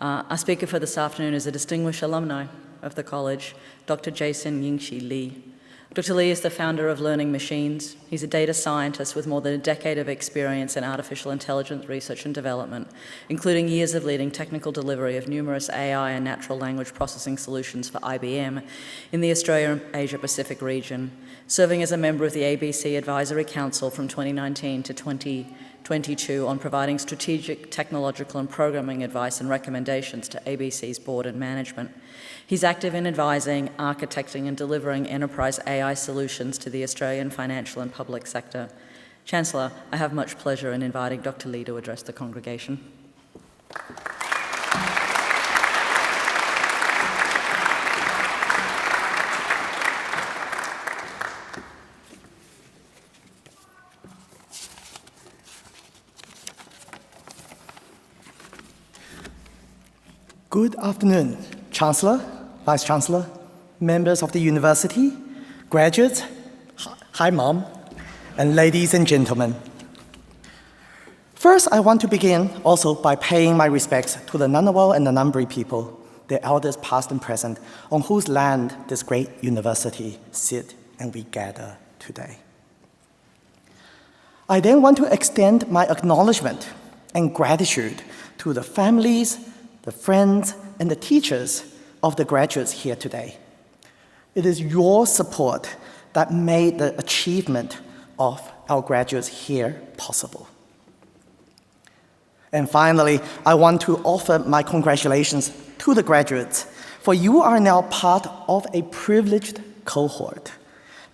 Our speaker for this afternoon is a distinguished alumni of the college, Dr. Jingshi Li. Dr. Li is the founder of Learning Machines. He's a data scientist with more than a decade of experience in artificial intelligence research and development, including years of leading technical delivery of numerous AI and natural language processing solutions for IBM in the Australia and Asia-Pacific region, serving as a member of the ABC Advisory Council from 2019 to 2022 on providing strategic, technological and programming advice and recommendations to ABC's board and management. He's active in advising, architecting and delivering enterprise AI solutions to the Australian financial and public sector. Chancellor, I have much pleasure in inviting Dr. Li to address the congregation. Good afternoon, Chancellor, Vice-Chancellor, members of the university, graduates, hi Mom, and ladies and gentlemen. First, I want to begin also by paying my respects to the Ngunnawal and the Ngambri people, their elders past and present, on whose land this great university sit and we gather today. I then want to extend my acknowledgement and gratitude to the families, the friends, and the teachers of the graduates here today. It is your support that made the achievement of our graduates here possible. And finally, I want to offer my congratulations to the graduates, for you are now part of a privileged cohort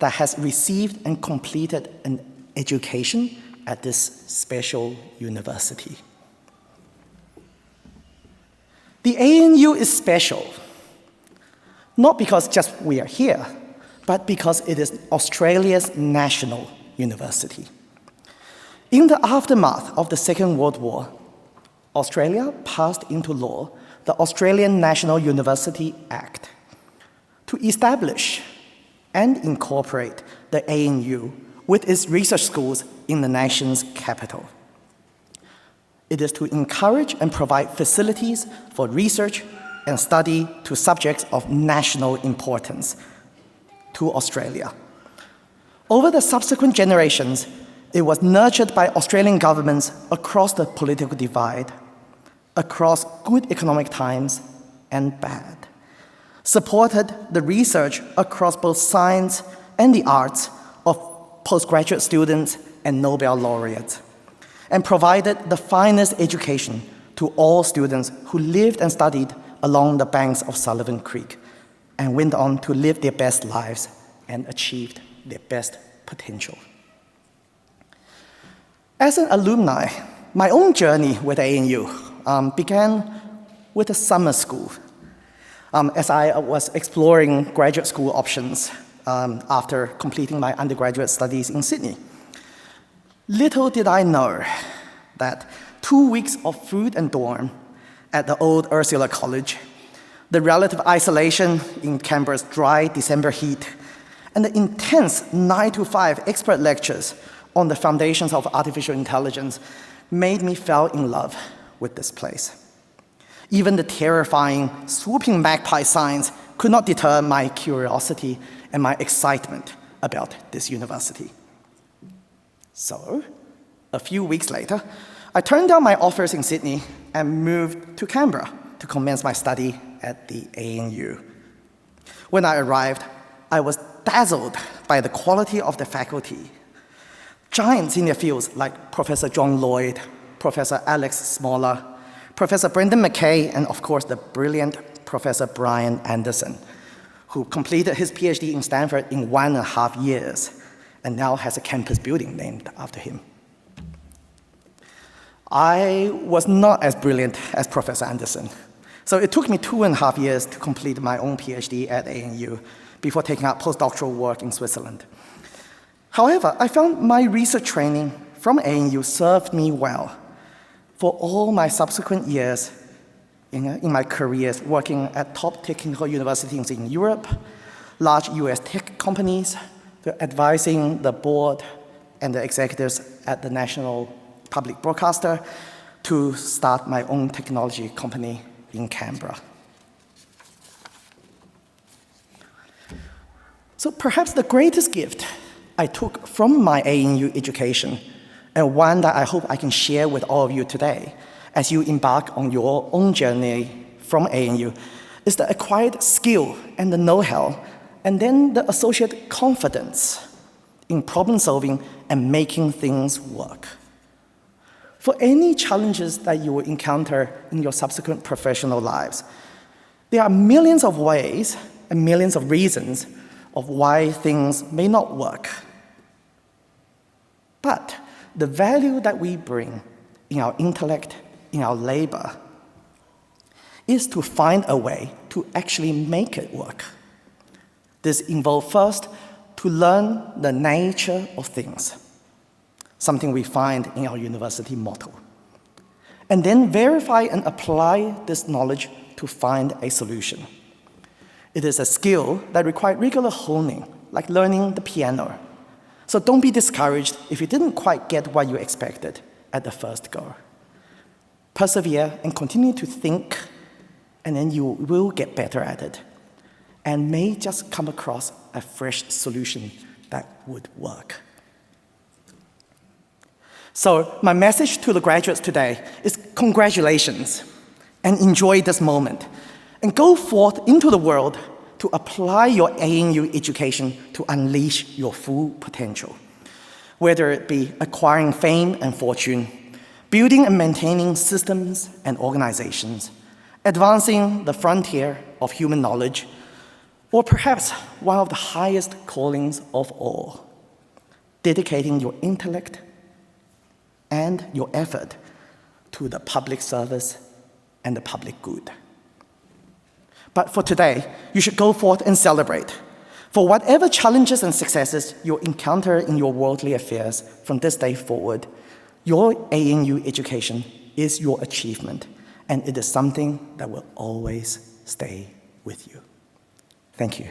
that has received and completed an education at this special university. The ANU is special, not because just we are here, but because it is Australia's national university. In the aftermath of the Second World War, Australia passed into law the Australian National University Act to establish and incorporate the ANU with its research schools in the nation's capital. It is to encourage and provide facilities for research and study to subjects of national importance to Australia. Over the subsequent generations, it was nurtured by Australian governments across the political divide, across good economic times and bad, supported the research across both science and the arts of postgraduate students and Nobel laureates, and provided the finest education to all students who lived and studied along the banks of Sullivan Creek and went on to live their best lives and achieved their best potential. As an alumni, my own journey with ANU began with a summer school as I was exploring graduate school options after completing my undergraduate studies in Sydney. Little did I know that 2 weeks of food and dorm at the old Ursula College, the relative isolation in Canberra's dry December heat, and the intense 9 to 5 expert lectures on the foundations of artificial intelligence made me fall in love with this place. Even the terrifying, swooping magpie signs could not deter my curiosity and my excitement about this university. So, a few weeks later, I turned down my offers in Sydney and moved to Canberra to commence my study at the ANU. When I arrived, I was dazzled by the quality of the faculty. Giants in their fields like Professor John Lloyd, Professor Alex Smoller, Professor Brendan McKay, and of course the brilliant Professor Brian Anderson, who completed his PhD in Stanford in 1.5 years and now has a campus building named after him. I was not as brilliant as Professor Anderson, so it took me 2.5 years to complete my own PhD at ANU before taking up postdoctoral work in Switzerland. However, I found my research training from ANU served me well for all my subsequent years in my careers working at top technical universities in Europe, large US tech companies, advising the board and the executives at the national public broadcaster to start my own technology company in Canberra. So perhaps the greatest gift I took from my ANU education, and one that I hope I can share with all of you today as you embark on your own journey from ANU, is the acquired skill and the know-how, and then the associated confidence in problem solving and making things work. For any challenges that you will encounter in your subsequent professional lives, there are millions of ways and millions of reasons of why things may not work. But the value that we bring in our intellect, in our labor, is to find a way to actually make it work. This involves first to learn the nature of things, something we find in our university motto, and then verify and apply this knowledge to find a solution. It is a skill that requires regular honing, like learning the piano. So don't be discouraged if you didn't quite get what you expected at the first go. Persevere and continue to think, and then you will get better at it, and may just come across a fresh solution that would work. So my message to the graduates today is congratulations, and enjoy this moment. And go forth into the world to apply your ANU education to unleash your full potential, whether it be acquiring fame and fortune, building and maintaining systems and organizations, advancing the frontier of human knowledge, or perhaps one of the highest callings of all, dedicating your intellect and your effort to the public service and the public good. But for today, you should go forth and celebrate. For whatever challenges and successes you encounter in your worldly affairs from this day forward, your ANU education is your achievement, and it is something that will always stay with you. Thank you.